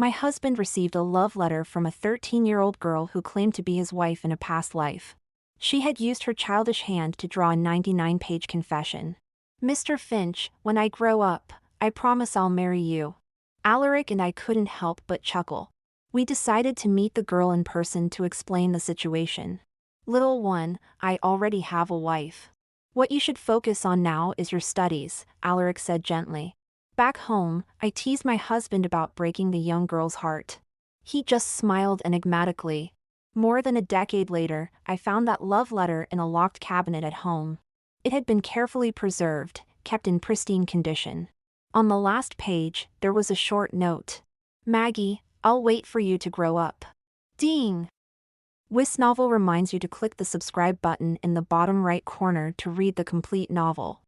My husband received a love letter from a 13-year-old girl who claimed to be his wife in a past life. She had used her childish hand to draw a 99-page confession. Mr. Finch, when I grow up, I promise I'll marry you. Alaric and I couldn't help but chuckle. We decided to meet the girl in person to explain the situation. Little one, I already have a wife. What you should focus on now is your studies, Alaric said gently. Back home, I teased my husband about breaking the young girl's heart. He just smiled enigmatically. More than a decade later, I found that love letter in a locked cabinet at home. It had been carefully preserved, kept in pristine condition. On the last page, there was a short note. Maggie, I'll wait for you to grow up. Ding! This novel reminds you to click the subscribe button in the bottom right corner to read the complete novel.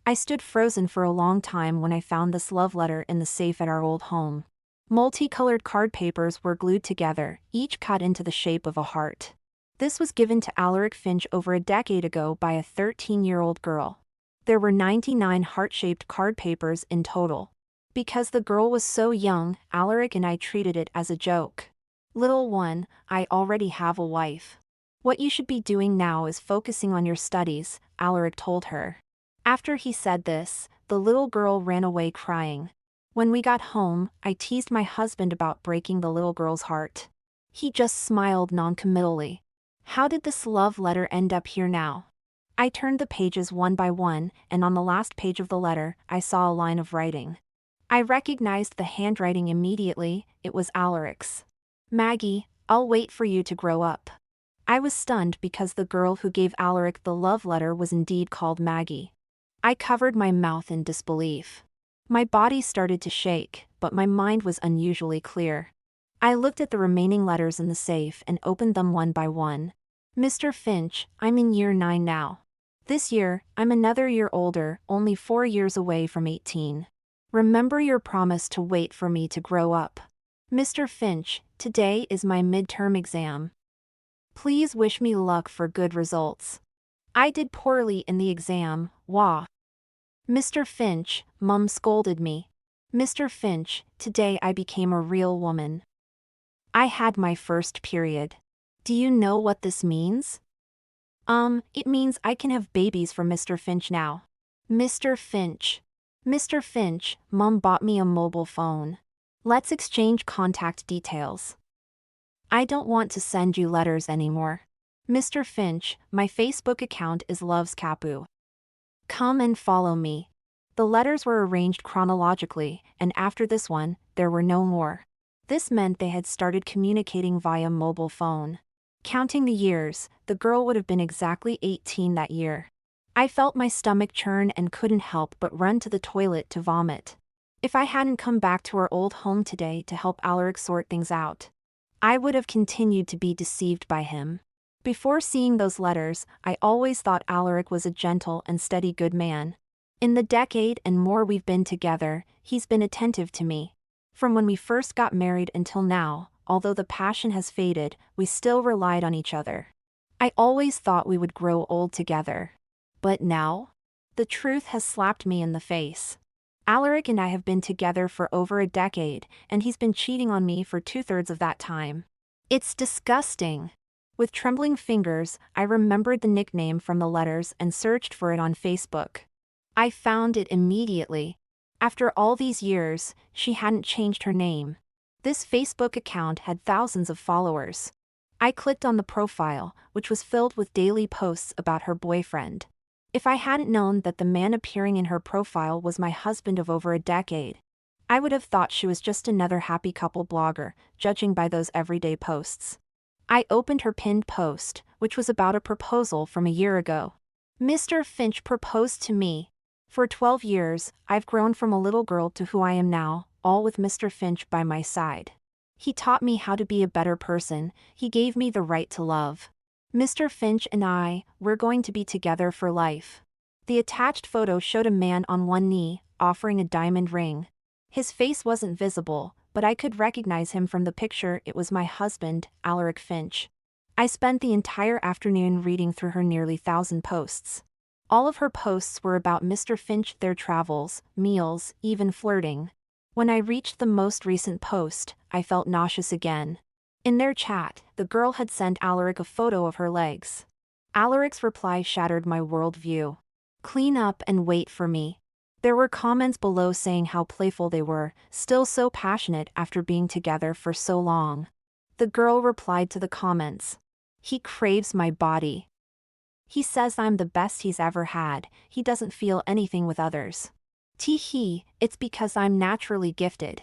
I stood frozen for a long time when I found this love letter in the safe at our old home. Multicolored card papers were glued together, each cut into the shape of a heart. This was given to Alaric Finch over a decade ago by a 13-year-old girl. There were 99 heart-shaped card papers in total. Because the girl was so young, Alaric and I treated it as a joke. Little one, I already have a wife. What you should be doing now is focusing on your studies, Alaric told her. After he said this, the little girl ran away crying. When we got home, I teased my husband about breaking the little girl's heart. He just smiled noncommittally. How did this love letter end up here now? I turned the pages one by one, and on the last page of the letter, I saw a line of writing. I recognized the handwriting immediately. It was Alaric's. Maggie, I'll wait for you to grow up. I was stunned because the girl who gave Alaric the love letter was indeed called Maggie. I covered my mouth in disbelief. My body started to shake, but my mind was unusually clear. I looked at the remaining letters in the safe and opened them one by one. Mr. Finch, I'm in year 9 now. This year, I'm another year older, only 4 years away from 18. Remember your promise to wait for me to grow up. Mr. Finch, today is my midterm exam. Please wish me luck for good results. I did poorly in the exam, wah. Mr. Finch, Mum scolded me. Mr. Finch, today I became a real woman. I had my first period. Do you know what this means? It means I can have babies for Mr. Finch now. Mr. Finch. Mr. Finch, Mum bought me a mobile phone. Let's exchange contact details. I don't want to send you letters anymore. Mr. Finch, my Facebook account is Loves Capu. Come and follow me. The letters were arranged chronologically, and after this one, there were no more. This meant they had started communicating via mobile phone. Counting the years, the girl would have been exactly 18 that year. I felt my stomach churn and couldn't help but run to the toilet to vomit. If I hadn't come back to our old home today to help Alaric sort things out, I would have continued to be deceived by him. Before seeing those letters, I always thought Alaric was a gentle and steady good man. In the decade and more we've been together, he's been attentive to me. From when we first got married until now, although the passion has faded, we still relied on each other. I always thought we would grow old together. But now? The truth has slapped me in the face. Alaric and I have been together for over a decade, and he's been cheating on me for 2/3 of that time. It's disgusting. With trembling fingers, I remembered the nickname from the letters and searched for it on Facebook. I found it immediately. After all these years, she hadn't changed her name. This Facebook account had thousands of followers. I clicked on the profile, which was filled with daily posts about her boyfriend. If I hadn't known that the man appearing in her profile was my husband of over a decade, I would have thought she was just another happy couple blogger, judging by those everyday posts. I opened her pinned post, which was about a proposal from a year ago. Mr. Finch proposed to me. For 12 years, I've grown from a little girl to who I am now, all with Mr. Finch by my side. He taught me how to be a better person, he gave me the right to love. Mr. Finch and I, we're going to be together for life. The attached photo showed a man on one knee, offering a diamond ring. His face wasn't visible, but I could recognize him from the picture. It was my husband, Alaric Finch. I spent the entire afternoon reading through her nearly 1,000 posts. All of her posts were about Mr. Finch, their travels, meals, even flirting. When I reached the most recent post, I felt nauseous again. In their chat, the girl had sent Alaric a photo of her legs. Alaric's reply shattered my worldview. Clean up and wait for me. There were comments below saying how playful they were, still so passionate after being together for so long. The girl replied to the comments. He craves my body. He says I'm the best he's ever had, he doesn't feel anything with others. Tee-hee, it's because I'm naturally gifted.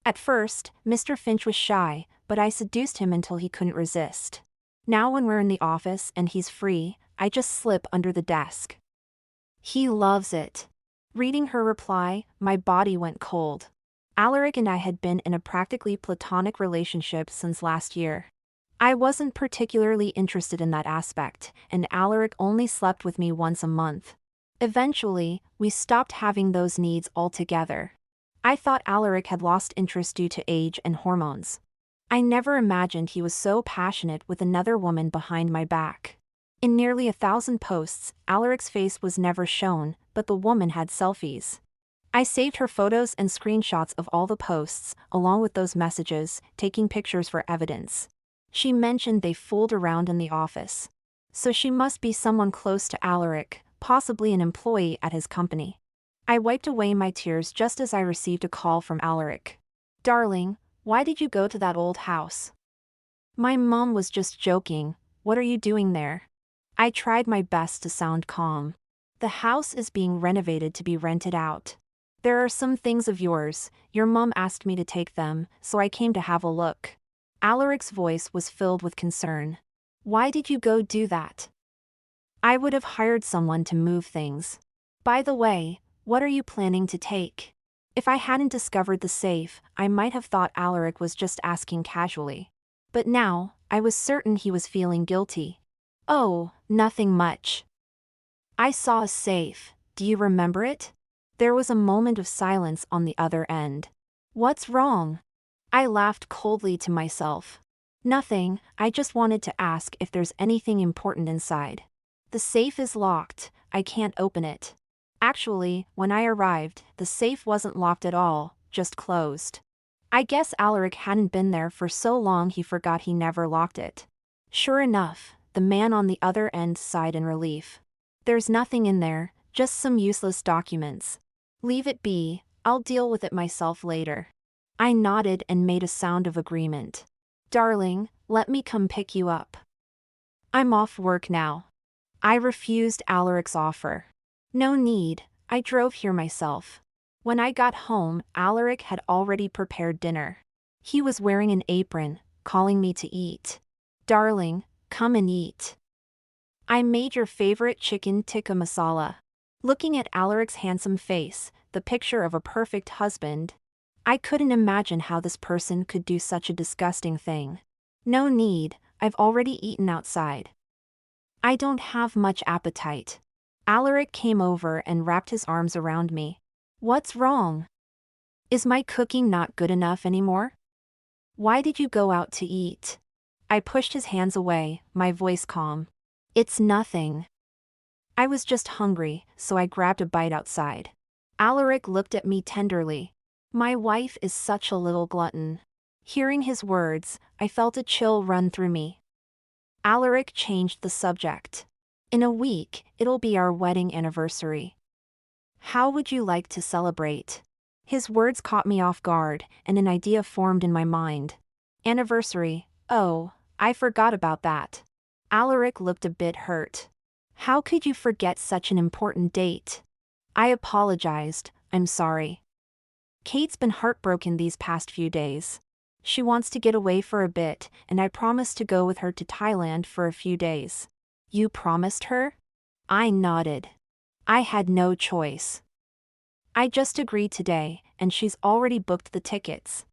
At first, Mr. Finch was shy, but I seduced him until he couldn't resist. Now when we're in the office and he's free, I just slip under the desk. He loves it. Reading her reply, my body went cold. Alaric and I had been in a practically platonic relationship since last year. I wasn't particularly interested in that aspect, and Alaric only slept with me once a month. Eventually, we stopped having those needs altogether. I thought Alaric had lost interest due to age and hormones. I never imagined he was so passionate with another woman behind my back. In nearly 1,000 posts, Alaric's face was never shown, but the woman had selfies. I saved her photos and screenshots of all the posts, along with those messages, taking pictures for evidence. She mentioned they fooled around in the office. So she must be someone close to Alaric, possibly an employee at his company. I wiped away my tears just as I received a call from Alaric. Darling, why did you go to that old house? My mom was just joking, what are you doing there? I tried my best to sound calm. The house is being renovated to be rented out. There are some things of yours, your mom asked me to take them, so I came to have a look. Alaric's voice was filled with concern. Why did you go do that? I would have hired someone to move things. By the way, what are you planning to take? If I hadn't discovered the safe, I might have thought Alaric was just asking casually. But now, I was certain he was feeling guilty. Oh, nothing much. I saw a safe, do you remember it? There was a moment of silence on the other end. What's wrong? I laughed coldly to myself. Nothing, I just wanted to ask if there's anything important inside. The safe is locked, I can't open it. Actually, when I arrived, the safe wasn't locked at all, just closed. I guess Alaric hadn't been there for so long he forgot he never locked it. Sure enough, the man on the other end sighed in relief. There's nothing in there, just some useless documents. Leave it be, I'll deal with it myself later. I nodded and made a sound of agreement. Darling, let me come pick you up. I'm off work now. I refused Alaric's offer. No need, I drove here myself. When I got home, Alaric had already prepared dinner. He was wearing an apron, calling me to eat. Darling, come and eat. I made your favorite chicken tikka masala. Looking at Alaric's handsome face, the picture of a perfect husband, I couldn't imagine how this person could do such a disgusting thing. No need, I've already eaten outside. I don't have much appetite. Alaric came over and wrapped his arms around me. What's wrong? Is my cooking not good enough anymore? Why did you go out to eat? I pushed his hands away, my voice calm. It's nothing. I was just hungry, so I grabbed a bite outside. Alaric looked at me tenderly. My wife is such a little glutton. Hearing his words, I felt a chill run through me. Alaric changed the subject. In a week, it'll be our wedding anniversary. How would you like to celebrate? His words caught me off guard, and an idea formed in my mind. Anniversary, oh, I forgot about that. Alaric looked a bit hurt. How could you forget such an important date? I apologized, I'm sorry. Kate's been heartbroken these past few days. She wants to get away for a bit, and I promised to go with her to Thailand for a few days. You promised her? I nodded. I had no choice. I just agreed today, and she's already booked the tickets.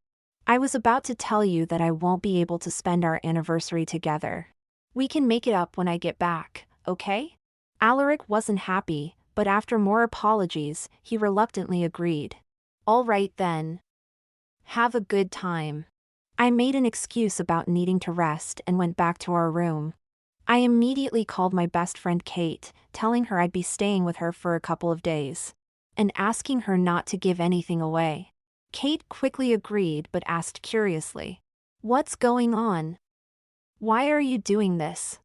I was about to tell you that I won't be able to spend our anniversary together. We can make it up when I get back, okay? Alaric wasn't happy, but after more apologies, he reluctantly agreed. All right then. Have a good time. I made an excuse about needing to rest and went back to our room. I immediately called my best friend Kate, telling her I'd be staying with her for a couple of days. And asking her not to give anything away. Kate quickly agreed but asked curiously, "What's going on? Why are you doing this?"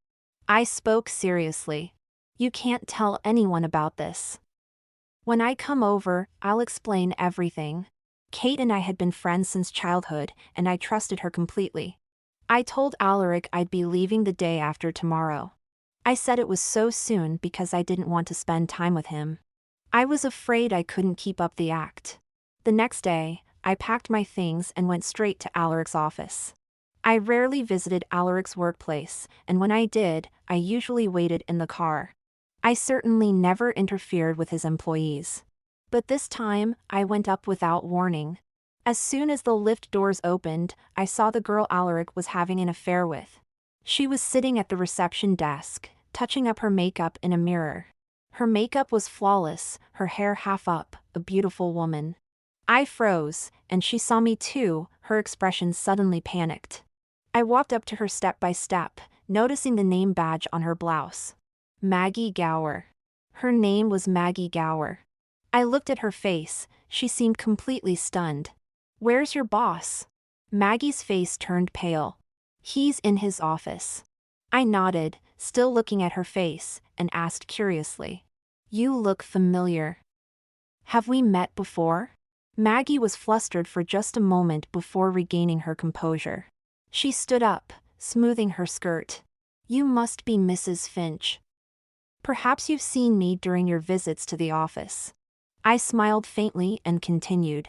I spoke seriously. "You can't tell anyone about this. When I come over, I'll explain everything." Kate and I had been friends since childhood, and I trusted her completely. I told Alaric I'd be leaving the day after tomorrow. I said it was so soon because I didn't want to spend time with him. I was afraid I couldn't keep up the act. The next day, I packed my things and went straight to Alaric's office. I rarely visited Alaric's workplace, and when I did, I usually waited in the car. I certainly never interfered with his employees. But this time, I went up without warning. As soon as the lift doors opened, I saw the girl Alaric was having an affair with. She was sitting at the reception desk, touching up her makeup in a mirror. Her makeup was flawless, her hair half up, a beautiful woman. I froze, and she saw me too, her expression suddenly panicked. I walked up to her step by step, noticing the name badge on her blouse. Maggie Gower. Her name was Maggie Gower. I looked at her face, she seemed completely stunned. "Where's your boss?" Maggie's face turned pale. "He's in his office." I nodded, still looking at her face, and asked curiously, "You look familiar. Have we met before?" Maggie was flustered for just a moment before regaining her composure. She stood up, smoothing her skirt. "You must be Mrs. Finch. Perhaps you've seen me during your visits to the office." I smiled faintly and continued,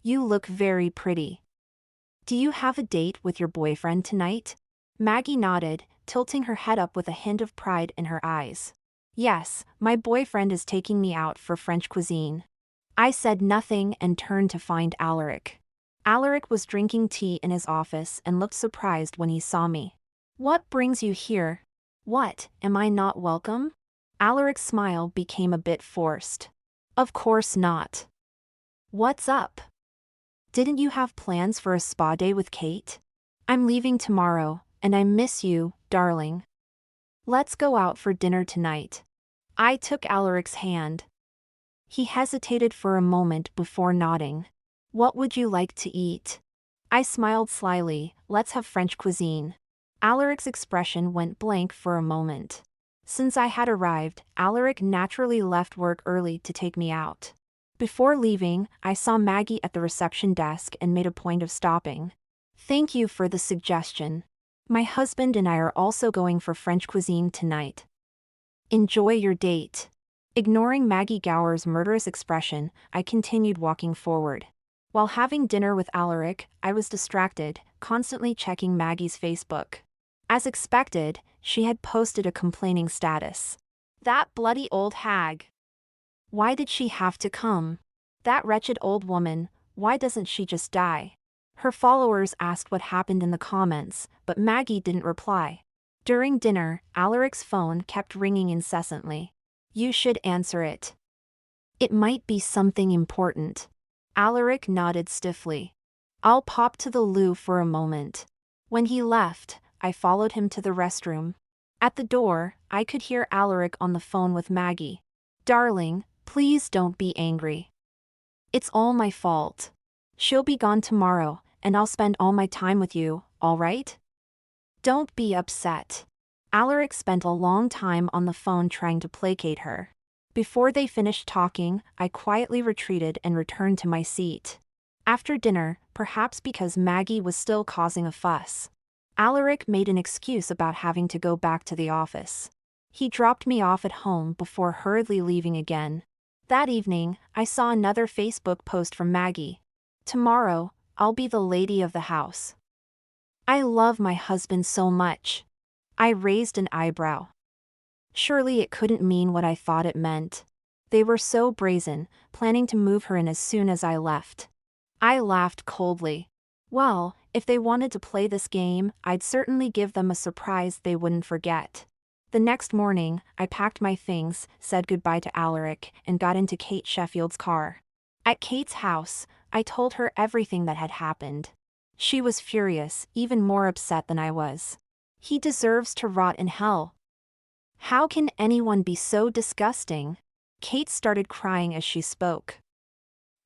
"You look very pretty. Do you have a date with your boyfriend tonight?" Maggie nodded, tilting her head up with a hint of pride in her eyes. "Yes, my boyfriend is taking me out for French cuisine." I said nothing and turned to find Alaric. Alaric was drinking tea in his office and looked surprised when he saw me. "What brings you here? What, am I not welcome?" Alaric's smile became a bit forced. "Of course not. What's up? Didn't you have plans for a spa day with Kate?" "I'm leaving tomorrow, and I miss you, darling. Let's go out for dinner tonight." I took Alaric's hand. He hesitated for a moment before nodding. "What would you like to eat?" I smiled slyly. "Let's have French cuisine." Alaric's expression went blank for a moment. Since I had arrived, Alaric naturally left work early to take me out. Before leaving, I saw Maggie at the reception desk and made a point of stopping. "Thank you for the suggestion. My husband and I are also going for French cuisine tonight. Enjoy your date." Ignoring Maggie Gower's murderous expression, I continued walking forward. While having dinner with Alaric, I was distracted, constantly checking Maggie's Facebook. As expected, she had posted a complaining status. "That bloody old hag. Why did she have to come? That wretched old woman, why doesn't she just die?" Her followers asked what happened in the comments, but Maggie didn't reply. During dinner, Alaric's phone kept ringing incessantly. "You should answer it. It might be something important." Alaric nodded stiffly. "I'll pop to the loo for a moment." When he left, I followed him to the restroom. At the door, I could hear Alaric on the phone with Maggie. "Darling, please don't be angry. It's all my fault. She'll be gone tomorrow, and I'll spend all my time with you, all right? Don't be upset." Alaric spent a long time on the phone trying to placate her. Before they finished talking, I quietly retreated and returned to my seat. After dinner, perhaps because Maggie was still causing a fuss, Alaric made an excuse about having to go back to the office. He dropped me off at home before hurriedly leaving again. That evening, I saw another Facebook post from Maggie. "Tomorrow, I'll be the lady of the house. I love my husband so much." I raised an eyebrow. Surely it couldn't mean what I thought it meant. They were so brazen, planning to move her in as soon as I left. I laughed coldly. Well, if they wanted to play this game, I'd certainly give them a surprise they wouldn't forget. The next morning, I packed my things, said goodbye to Alaric, and got into Kate Sheffield's car. At Kate's house, I told her everything that had happened. She was furious, even more upset than I was. "He deserves to rot in hell. How can anyone be so disgusting?" Kate started crying as she spoke.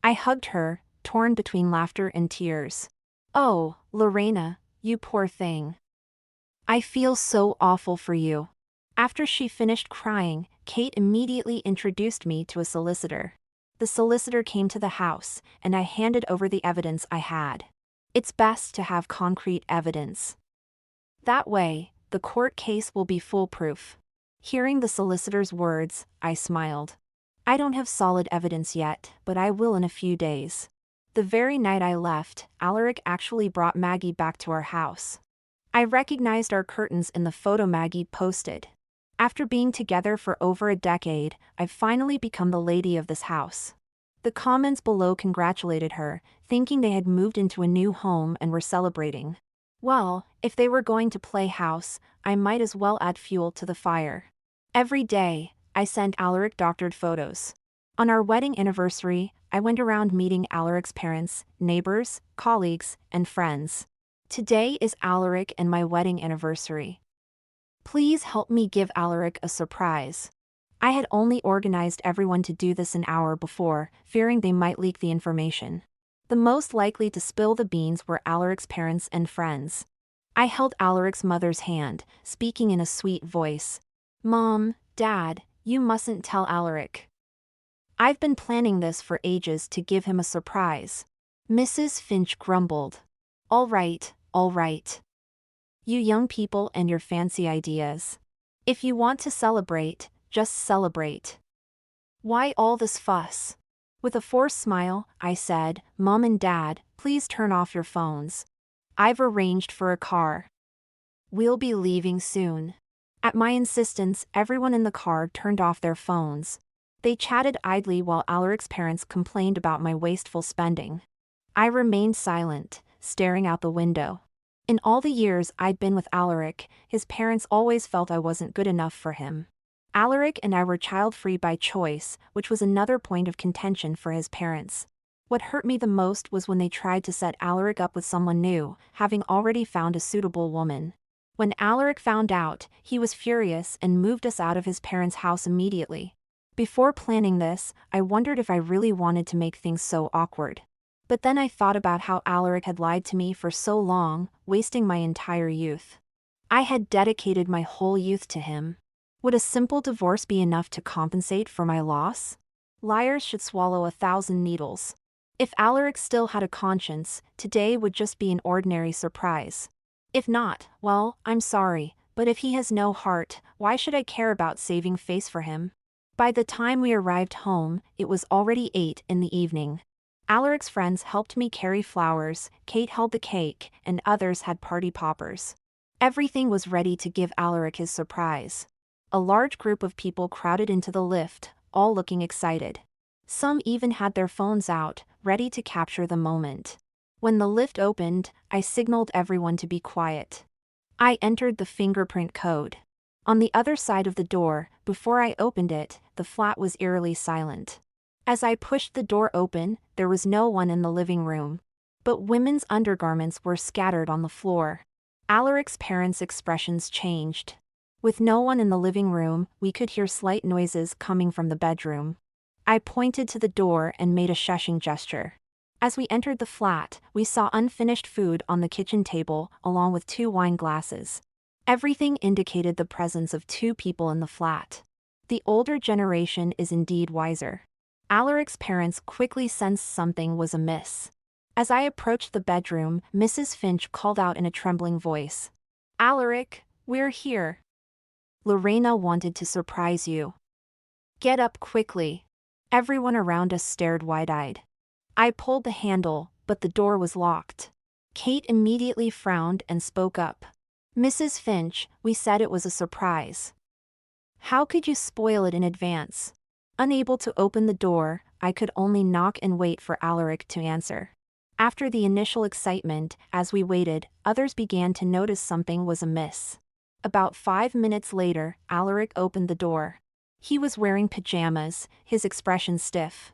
I hugged her, torn between laughter and tears. "Oh, Lorena, you poor thing. I feel so awful for you." After she finished crying, Kate immediately introduced me to a solicitor. The solicitor came to the house, and I handed over the evidence I had. It's best to have concrete evidence. That way, the court case will be foolproof. Hearing the solicitor's words, I smiled. I don't have solid evidence yet, but I will in a few days. The very night I left, Alaric actually brought Maggie back to our house. I recognized our curtains in the photo Maggie posted. After being together for over a decade, I've finally become the lady of this house. The comments below congratulated her, thinking they had moved into a new home and were celebrating. Well, if they were going to play house, I might as well add fuel to the fire. Every day, I sent Alaric doctored photos. On our wedding anniversary, I went around meeting Alaric's parents, neighbors, colleagues, and friends. Today is Alaric and my wedding anniversary. Please help me give Alaric a surprise. I had only organized everyone to do this an hour before, fearing they might leak the information. The most likely to spill the beans were Alaric's parents and friends. I held Alaric's mother's hand, speaking in a sweet voice. "Mom, Dad, you mustn't tell Alaric. I've been planning this for ages to give him a surprise." Mrs. Finch grumbled. All right. You young people and your fancy ideas. If you want to celebrate, just celebrate. Why all this fuss?" With a forced smile, I said, "Mom and Dad, please turn off your phones. I've arranged for a car. We'll be leaving soon." At my insistence, everyone in the car turned off their phones. They chatted idly while Alaric's parents complained about my wasteful spending. I remained silent, staring out the window. In all the years I'd been with Alaric, his parents always felt I wasn't good enough for him. Alaric and I were child-free by choice, which was another point of contention for his parents. What hurt me the most was when they tried to set Alaric up with someone new, having already found a suitable woman. When Alaric found out, he was furious and moved us out of his parents' house immediately. Before planning this, I wondered if I really wanted to make things so awkward. But then I thought about how Alaric had lied to me for so long, wasting my entire youth. I had dedicated my whole youth to him. Would a simple divorce be enough to compensate for my loss? Liars should swallow 1,000 needles. If Alaric still had a conscience, today would just be an ordinary surprise. If not, well, I'm sorry, but if he has no heart, why should I care about saving face for him? By the time we arrived home, it was already 8 in the evening. Alaric's friends helped me carry flowers, Kate held the cake, and others had party poppers. Everything was ready to give Alaric his surprise. A large group of people crowded into the lift, all looking excited. Some even had their phones out, ready to capture the moment. When the lift opened, I signaled everyone to be quiet. I entered the fingerprint code. On the other side of the door, before I opened it, the flat was eerily silent. As I pushed the door open, there was no one in the living room. But women's undergarments were scattered on the floor. Alaric's parents' expressions changed. With no one in the living room, we could hear slight noises coming from the bedroom. I pointed to the door and made a shushing gesture. As we entered the flat, we saw unfinished food on the kitchen table, along with 2 wine glasses. Everything indicated the presence of 2 people in the flat. The older generation is indeed wiser. Alaric's parents quickly sensed something was amiss. As I approached the bedroom, Mrs. Finch called out in a trembling voice. "Alaric, we're here. Lorena wanted to surprise you. Get up quickly." Everyone around us stared wide-eyed. I pulled the handle, but the door was locked. Kate immediately frowned and spoke up. "Mrs. Finch, we said it was a surprise. How could you spoil it in advance?" Unable to open the door, I could only knock and wait for Alaric to answer. After the initial excitement, as we waited, others began to notice something was amiss. About 5 minutes later, Alaric opened the door. He was wearing pajamas, his expression stiff.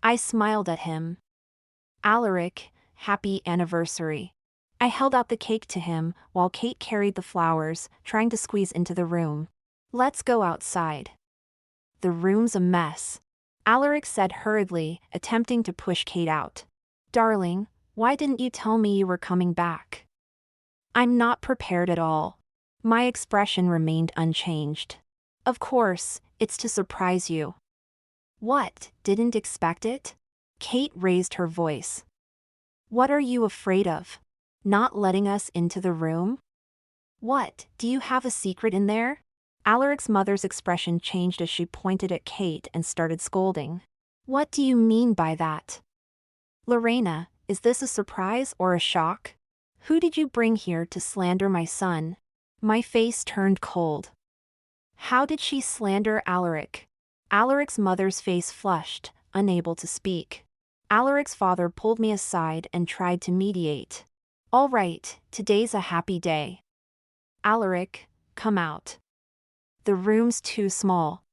I smiled at him. "Alaric, happy anniversary." I held out the cake to him, while Kate carried the flowers, trying to squeeze into the room. "Let's go outside. The room's a mess," Alaric said hurriedly, attempting to push Kate out. Darling, why didn't you tell me you were coming back? I'm not prepared at all. My expression remained unchanged. Of course, it's to surprise you. What, didn't expect it? Kate raised her voice. What are you afraid of? Not letting us into the room? What, do you have a secret in there? Alaric's mother's expression changed as she pointed at Kate and started scolding. What do you mean by that? Lorena, is this a surprise or a shock? Who did you bring here to slander my son? My face turned cold. How did she slander Alaric? Alaric's mother's face flushed, unable to speak. Alaric's father pulled me aside and tried to mediate. All right, today's a happy day. Alaric, come out. The room's too small.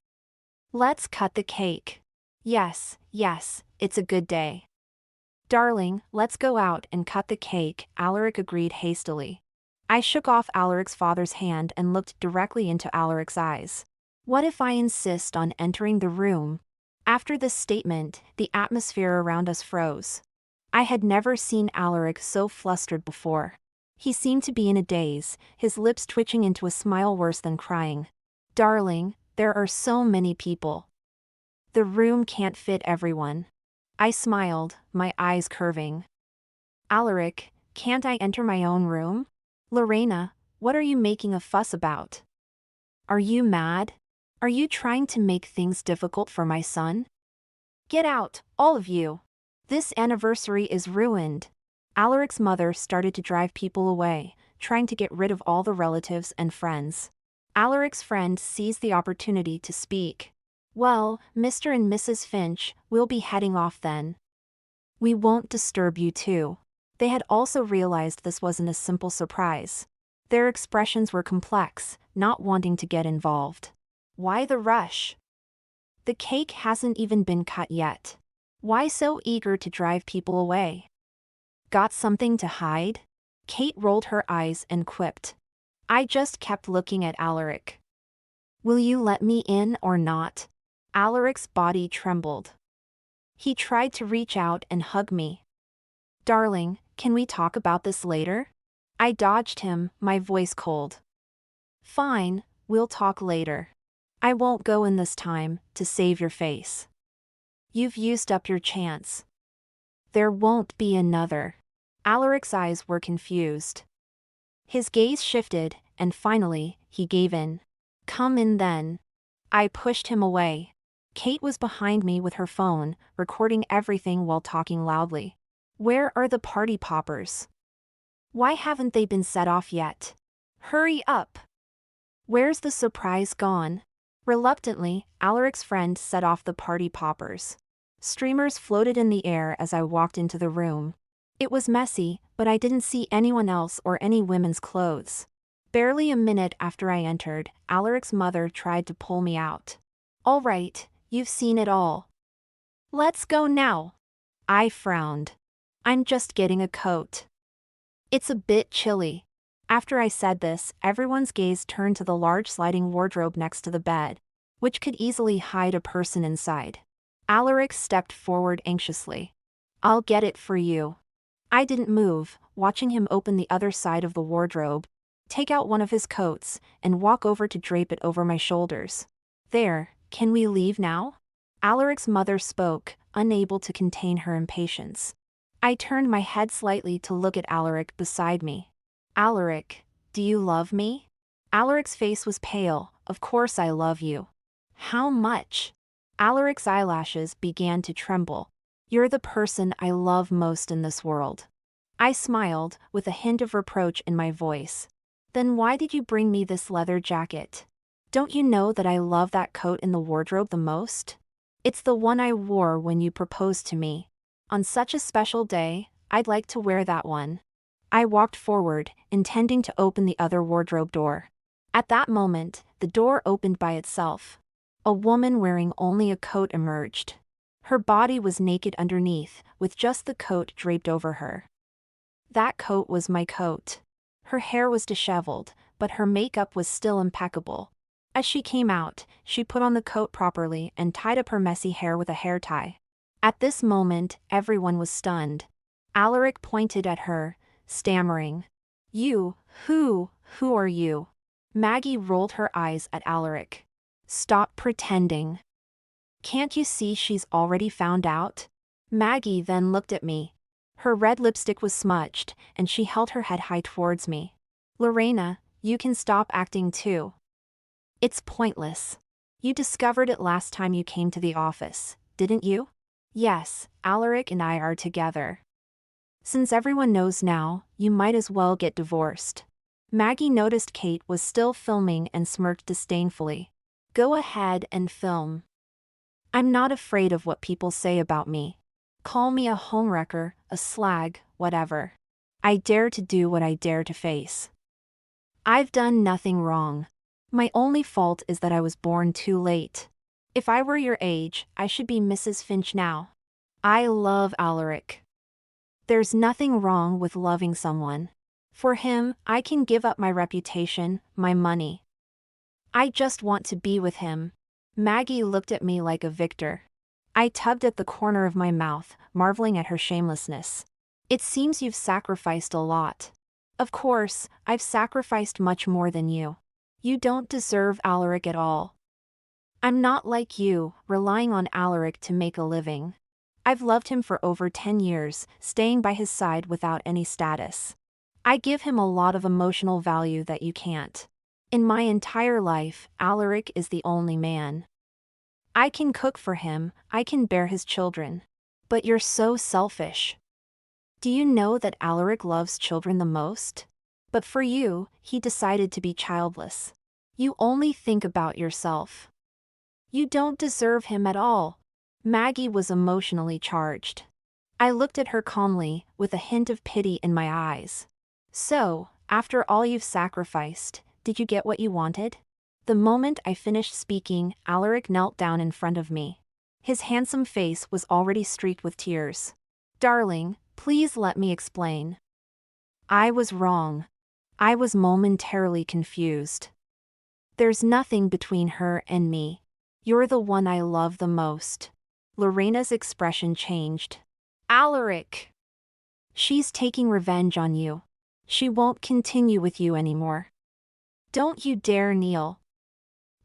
Let's cut the cake. Yes, it's a good day. Darling, let's go out and cut the cake, Alaric agreed hastily. I shook off Alaric's father's hand and looked directly into Alaric's eyes. What if I insist on entering the room? After this statement, the atmosphere around us froze. I had never seen Alaric so flustered before. He seemed to be in a daze, his lips twitching into a smile worse than crying. Darling, there are so many people. The room can't fit everyone. I smiled, my eyes curving. Alaric, can't I enter my own room? Lorena, what are you making a fuss about? Are you mad? Are you trying to make things difficult for my son? Get out, all of you. This anniversary is ruined. Alaric's mother started to drive people away, trying to get rid of all the relatives and friends. Alaric's friend seized the opportunity to speak. Well, Mr. and Mrs. Finch, we'll be heading off then. We won't disturb you too. They had also realized this wasn't a simple surprise. Their expressions were complex, not wanting to get involved. Why the rush? The cake hasn't even been cut yet. Why so eager to drive people away? Got something to hide? Kate rolled her eyes and quipped. I just kept looking at Alaric. Will you let me in or not? Alaric's body trembled. He tried to reach out and hug me. Darling, can we talk about this later? I dodged him, my voice cold. Fine, we'll talk later. I won't go in this time, to save your face. You've used up your chance. There won't be another. Alaric's eyes were confused. His gaze shifted, and finally, he gave in. Come in then. I pushed him away. Kate was behind me with her phone, recording everything while talking loudly. Where are the party poppers? Why haven't they been set off yet? Hurry up! Where's the surprise gone? Reluctantly, Alaric's friend set off the party poppers. Streamers floated in the air as I walked into the room. It was messy, but I didn't see anyone else or any women's clothes. Barely a minute after I entered, Alaric's mother tried to pull me out. All right, you've seen it all. Let's go now. I frowned. I'm just getting a coat. It's a bit chilly. After I said this, everyone's gaze turned to the large sliding wardrobe next to the bed, which could easily hide a person inside. Alaric stepped forward anxiously. I'll get it for you. I didn't move, watching him open the other side of the wardrobe, take out one of his coats, and walk over to drape it over my shoulders. There, can we leave now? Alaric's mother spoke, unable to contain her impatience. I turned my head slightly to look at Alaric beside me. Alaric, do you love me? Alaric's face was pale. Of course I love you. How much? Alaric's eyelashes began to tremble. You're the person I love most in this world. I smiled, with a hint of reproach in my voice. Then why did you bring me this leather jacket? Don't you know that I love that coat in the wardrobe the most? It's the one I wore when you proposed to me. On such a special day, I'd like to wear that one. I walked forward, intending to open the other wardrobe door. At that moment, the door opened by itself. A woman wearing only a coat emerged. Her body was naked underneath, with just the coat draped over her. That coat was my coat. Her hair was disheveled, but her makeup was still impeccable. As she came out, she put on the coat properly and tied up her messy hair with a hair tie. At this moment, everyone was stunned. Alaric pointed at her, stammering. You, who are you? Maggie rolled her eyes at Alaric. Stop pretending. Can't you see she's already found out? Maggie then looked at me. Her red lipstick was smudged, and she held her head high towards me. Lorena, you can stop acting too. It's pointless. You discovered it last time you came to the office, didn't you? Yes, Alaric and I are together. Since everyone knows now, you might as well get divorced. Maggie noticed Kate was still filming and smirked disdainfully. Go ahead and film. I'm not afraid of what people say about me. Call me a homewrecker, a slag, whatever. I dare to do what I dare to face. I've done nothing wrong. My only fault is that I was born too late. If I were your age, I should be Mrs. Finch now. I love Alaric. There's nothing wrong with loving someone. For him, I can give up my reputation, my money. I just want to be with him. Maggie looked at me like a victor. I tugged at the corner of my mouth, marveling at her shamelessness. It seems you've sacrificed a lot. Of course, I've sacrificed much more than you. You don't deserve Alaric at all. I'm not like you, relying on Alaric to make a living. I've loved him for over 10 years, staying by his side without any status. I give him a lot of emotional value that you can't. In my entire life, Alaric is the only man. I can cook for him, I can bear his children. But you're so selfish. Do you know that Alaric loves children the most? But for you, he decided to be childless. You only think about yourself. You don't deserve him at all. Maggie was emotionally charged. I looked at her calmly, with a hint of pity in my eyes. So, after all you've sacrificed, did you get what you wanted? The moment I finished speaking, Alaric knelt down in front of me. His handsome face was already streaked with tears. Darling, please let me explain. I was wrong. I was momentarily confused. There's nothing between her and me. You're the one I love the most. Lorena's expression changed. Alaric! She's taking revenge on you. She won't continue with you anymore. Don't you dare kneel.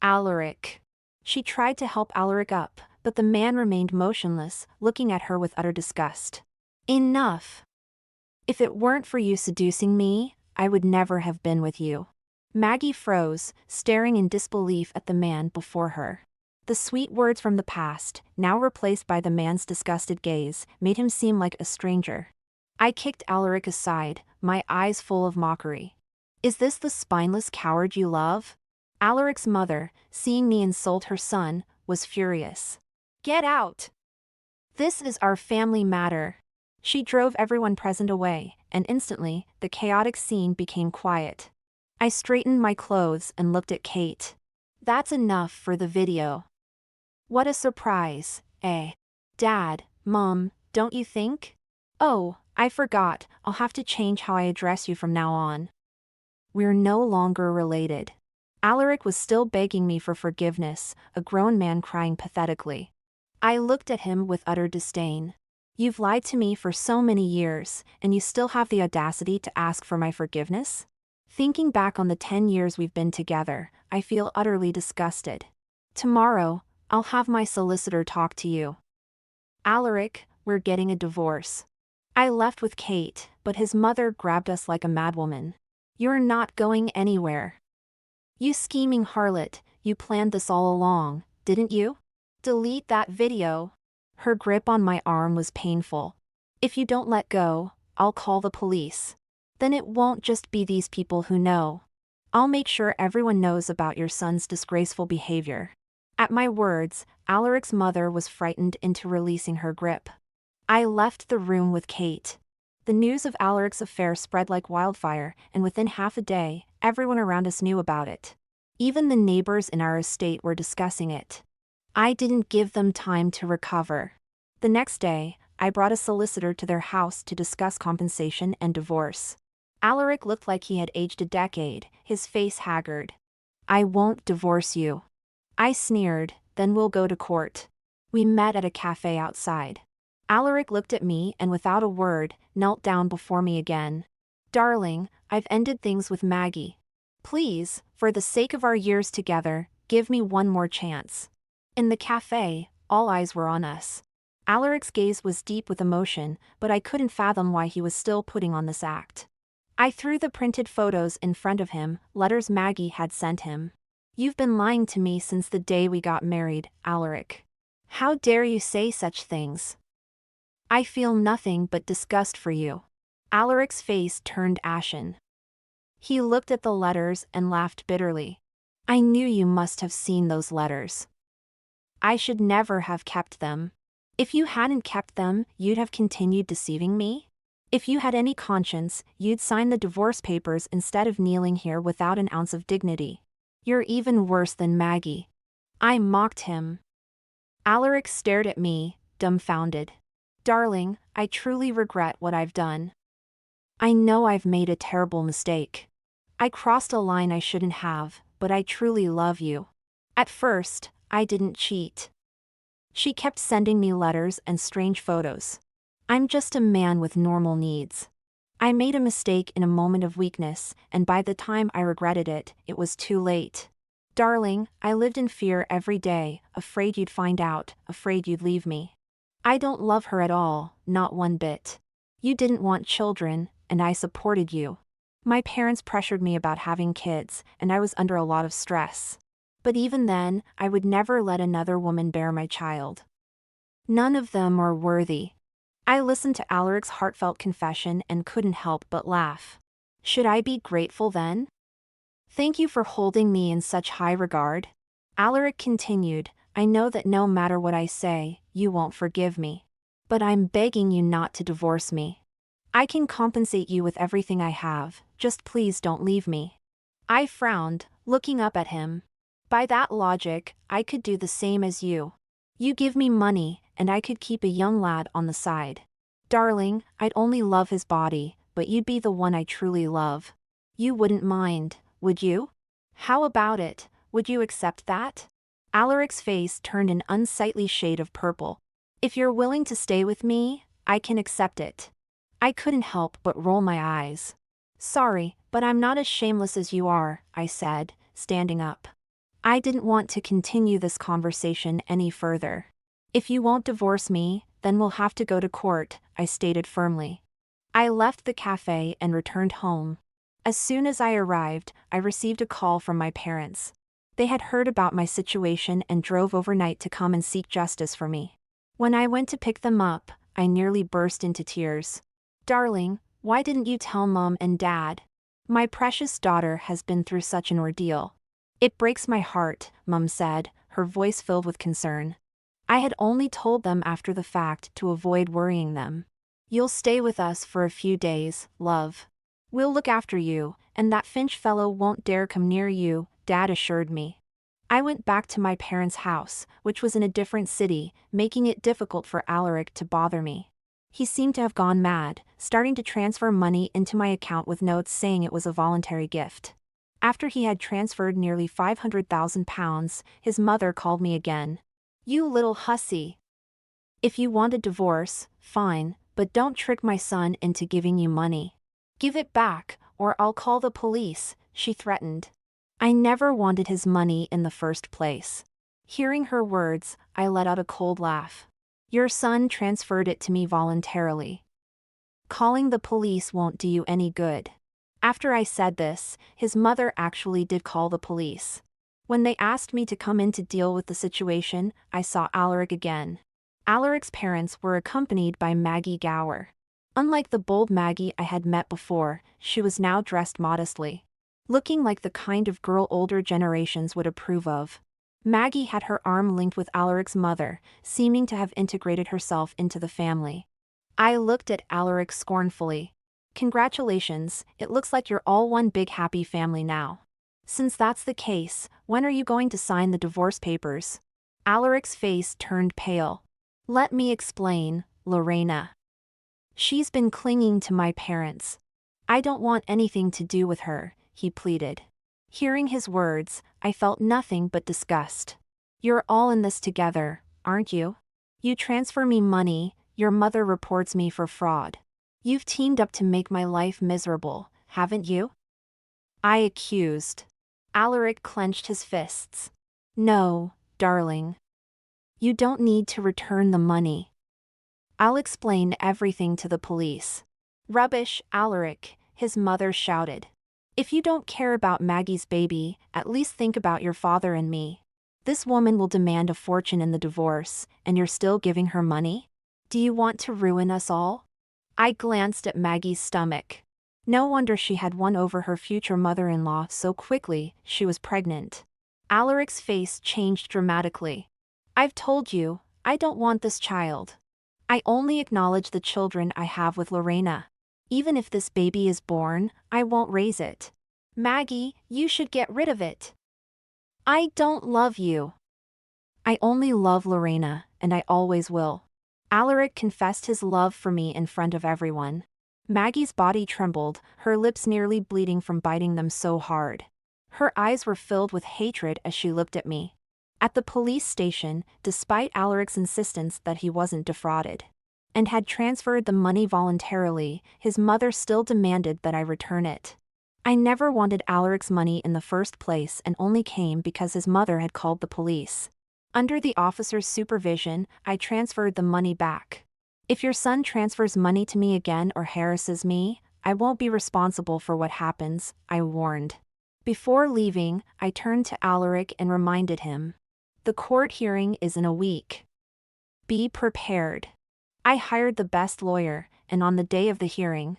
Alaric. She tried to help Alaric up, but the man remained motionless, looking at her with utter disgust. Enough. If it weren't for you seducing me, I would never have been with you. Maggie froze, staring in disbelief at the man before her. The sweet words from the past, now replaced by the man's disgusted gaze, made him seem like a stranger. I kicked Alaric aside, my eyes full of mockery. Is this the spineless coward you love? Alaric's mother, seeing me insult her son, was furious. Get out! This is our family matter. She drove everyone present away, and instantly, the chaotic scene became quiet. I straightened my clothes and looked at Kate. That's enough for the video. What a surprise, eh? Dad, Mom, don't you think? Oh, I forgot, I'll have to change how I address you from now on. We're no longer related. Alaric was still begging me for forgiveness, a grown man crying pathetically. I looked at him with utter disdain. You've lied to me for so many years, and you still have the audacity to ask for my forgiveness? Thinking back on the 10 years we've been together, I feel utterly disgusted. Tomorrow, I'll have my solicitor talk to you. Alaric, we're getting a divorce. I left with Kate, but his mother grabbed us like a madwoman. You're not going anywhere. You scheming harlot, you planned this all along, didn't you? Delete that video. Her grip on my arm was painful. If you don't let go, I'll call the police. Then it won't just be these people who know. I'll make sure everyone knows about your son's disgraceful behavior. At my words, Alaric's mother was frightened into releasing her grip. I left the room with Kate. The news of Alaric's affair spread like wildfire, and within half a day, everyone around us knew about it. Even the neighbors in our estate were discussing it. I didn't give them time to recover. The next day, I brought a solicitor to their house to discuss compensation and divorce. Alaric looked like he had aged a decade, his face haggard. I won't divorce you. I sneered, then we'll go to court. We met at a cafe outside. Alaric looked at me and without a word, knelt down before me again. Darling, I've ended things with Maggie. Please, for the sake of our years together, give me one more chance. In the cafe, all eyes were on us. Alaric's gaze was deep with emotion, but I couldn't fathom why he was still putting on this act. I threw the printed photos in front of him, letters Maggie had sent him. You've been lying to me since the day we got married, Alaric. How dare you say such things? I feel nothing but disgust for you. Alaric's face turned ashen. He looked at the letters and laughed bitterly. I knew you must have seen those letters. I should never have kept them. If you hadn't kept them, you'd have continued deceiving me? If you had any conscience, you'd sign the divorce papers instead of kneeling here without an ounce of dignity. You're even worse than Maggie. I mocked him. Alaric stared at me, dumbfounded. Darling, I truly regret what I've done. I know I've made a terrible mistake. I crossed a line I shouldn't have, but I truly love you. At first, I didn't cheat. She kept sending me letters and strange photos. I'm just a man with normal needs. I made a mistake in a moment of weakness, and by the time I regretted it, it was too late. Darling, I lived in fear every day, afraid you'd find out, afraid you'd leave me. I don't love her at all, not one bit. You didn't want children, and I supported you. My parents pressured me about having kids, and I was under a lot of stress. But even then, I would never let another woman bear my child. None of them are worthy. I listened to Alaric's heartfelt confession and couldn't help but laugh. Should I be grateful then? Thank you for holding me in such high regard. Alaric continued, I know that no matter what I say, you won't forgive me. But I'm begging you not to divorce me. I can compensate you with everything I have, just please don't leave me. I frowned, looking up at him. By that logic, I could do the same as you. You give me money, and I could keep a young lad on the side. Darling, I'd only love his body, but you'd be the one I truly love. You wouldn't mind, would you? How about it, would you accept that? Alaric's face turned an unsightly shade of purple. If you're willing to stay with me, I can accept it. I couldn't help but roll my eyes. Sorry, but I'm not as shameless as you are, I said, standing up. I didn't want to continue this conversation any further. If you won't divorce me, then we'll have to go to court, I stated firmly. I left the cafe and returned home. As soon as I arrived, I received a call from my parents. They had heard about my situation and drove overnight to come and seek justice for me. When I went to pick them up, I nearly burst into tears. Darling, why didn't you tell Mom and Dad? My precious daughter has been through such an ordeal. It breaks my heart, Mom said, her voice filled with concern. I had only told them after the fact to avoid worrying them. You'll stay with us for a few days, love. We'll look after you, and that Finch fellow won't dare come near you, Dad assured me. I went back to my parents' house, which was in a different city, making it difficult for Alaric to bother me. He seemed to have gone mad, starting to transfer money into my account with notes saying it was a voluntary gift. After he had transferred nearly £500,000, his mother called me again. You little hussy. If you want a divorce, fine, but don't trick my son into giving you money. Give it back, or I'll call the police, she threatened. I never wanted his money in the first place. Hearing her words, I let out a cold laugh. Your son transferred it to me voluntarily. Calling the police won't do you any good. After I said this, his mother actually did call the police. When they asked me to come in to deal with the situation, I saw Alaric again. Alaric's parents were accompanied by Maggie Gower. Unlike the bold Maggie I had met before, she was now dressed modestly, looking like the kind of girl older generations would approve of. Maggie had her arm linked with Alaric's mother, seeming to have integrated herself into the family. I looked at Alaric scornfully. Congratulations, it looks like you're all one big happy family now. Since that's the case, when are you going to sign the divorce papers? Alaric's face turned pale. Let me explain, Lorena. She's been clinging to my parents. I don't want anything to do with her, he pleaded. Hearing his words, I felt nothing but disgust. You're all in this together, aren't you? You transfer me money, Your mother reports me for fraud. You've teamed up to make my life miserable, haven't you? I accused. Alaric clenched his fists. No, darling. You don't need to return the money. I'll explain everything to the police. Rubbish, Alaric, his mother shouted. If you don't care about Maggie's baby, at least think about your father and me. This woman will demand a fortune in the divorce, and you're still giving her money? Do you want to ruin us all? I glanced at Maggie's stomach. No wonder she had won over her future mother-in-law so quickly. She was pregnant. Alaric's face changed dramatically. I've told you, I don't want this child. I only acknowledge the children I have with Lorena. Even if this baby is born, I won't raise it. Maggie, you should get rid of it. I don't love you. I only love Lorena, and I always will. Alaric confessed his love for me in front of everyone. Maggie's body trembled, her lips nearly bleeding from biting them so hard. Her eyes were filled with hatred as she looked at me. At the police station, despite Alaric's insistence that he wasn't defrauded and had transferred the money voluntarily, his mother still demanded that I return it. I never wanted Alaric's money in the first place and only came because his mother had called the police. Under the officer's supervision, I transferred the money back. If your son transfers money to me again or harasses me, I won't be responsible for what happens, I warned. Before leaving, I turned to Alaric and reminded him. The court hearing is in a week. Be prepared. I hired the best lawyer, and on the day of the hearing,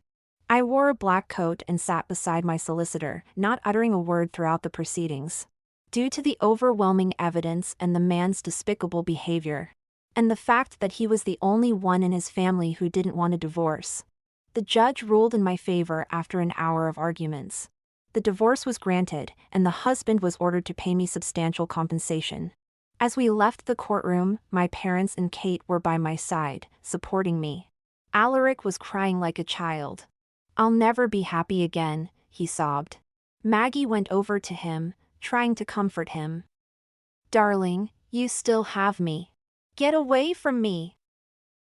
I wore a black coat and sat beside my solicitor, not uttering a word throughout the proceedings. Due to the overwhelming evidence and the man's despicable behavior, and the fact that he was the only one in his family who didn't want a divorce, the judge ruled in my favor after an hour of arguments. The divorce was granted, and the husband was ordered to pay me substantial compensation. As we left the courtroom, my parents and Kate were by my side, supporting me. Alaric was crying like a child. I'll never be happy again, he sobbed. Maggie went over to him, trying to comfort him. Darling, you still have me. Get away from me.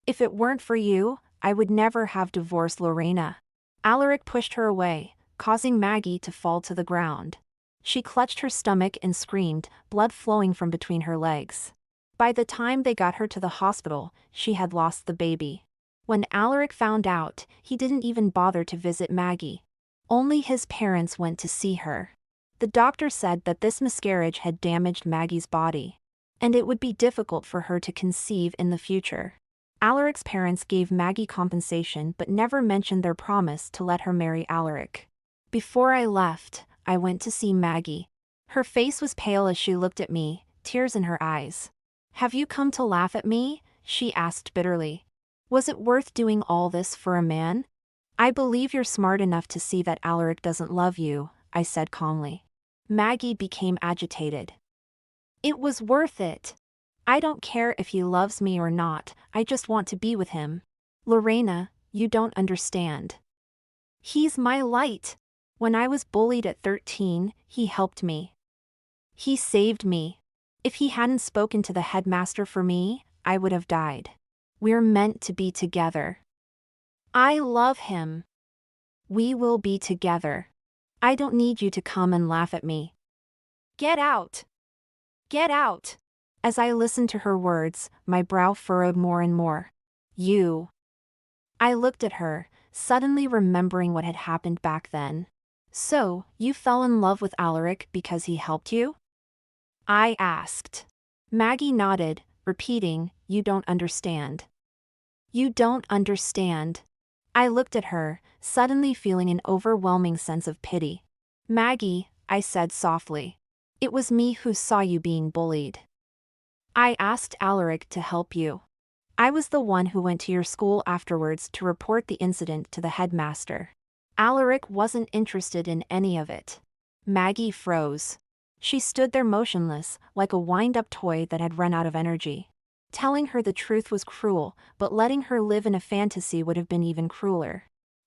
If it weren't for you, I would never have divorced Lorena. Alaric pushed her away, causing Maggie to fall to the ground. She clutched her stomach and screamed, blood flowing from between her legs. By the time they got her to the hospital, she had lost the baby. When Alaric found out, he didn't even bother to visit Maggie. Only his parents went to see her. The doctor said that this miscarriage had damaged Maggie's body, and it would be difficult for her to conceive in the future. Alaric's parents gave Maggie compensation but never mentioned their promise to let her marry Alaric. Before I left, I went to see Maggie. Her face was pale as she looked at me, tears in her eyes. Have you come to laugh at me? She asked bitterly. Was it worth doing all this for a man? I believe you're smart enough to see that Alaric doesn't love you, I said calmly. Maggie became agitated. It was worth it. I don't care if he loves me or not, I just want to be with him. Lorena, you don't understand. He's my light. When I was bullied at 13, he helped me. He saved me. If he hadn't spoken to the headmaster for me, I would have died. We're meant to be together. I love him. We will be together. I don't need you to come and laugh at me. Get out. Get out. As I listened to her words, my brow furrowed more and more. You. I looked at her, suddenly remembering what had happened back then. So, you fell in love with Alaric because he helped you? I asked. Maggie nodded, repeating, you don't understand. You don't understand. I looked at her, suddenly feeling an overwhelming sense of pity. Maggie, I said softly. It was me who saw you being bullied. I asked Alaric to help you. I was the one who went to your school afterwards to report the incident to the headmaster. Alaric wasn't interested in any of it. Maggie froze. She stood there motionless, like a wind-up toy that had run out of energy. Telling her the truth was cruel, but letting her live in a fantasy would have been even crueler.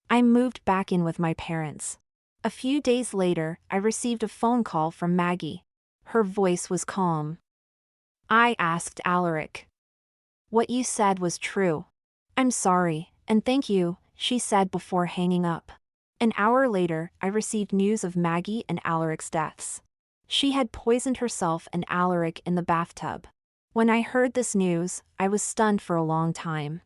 I moved back in with my parents. A few days later, I received a phone call from Maggie. Her voice was calm. I asked Alaric. What you said was true. I'm sorry, and thank you, she said before hanging up. An hour later, I received news of Maggie and Alaric's deaths. She had poisoned herself and Alaric in the bathtub. When I heard this news, I was stunned for a long time.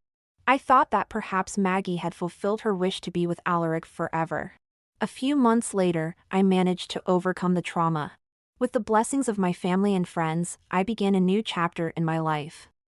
I thought that perhaps Maggie had fulfilled her wish to be with Alaric forever. A few months later, I managed to overcome the trauma. With the blessings of my family and friends, I began a new chapter in my life.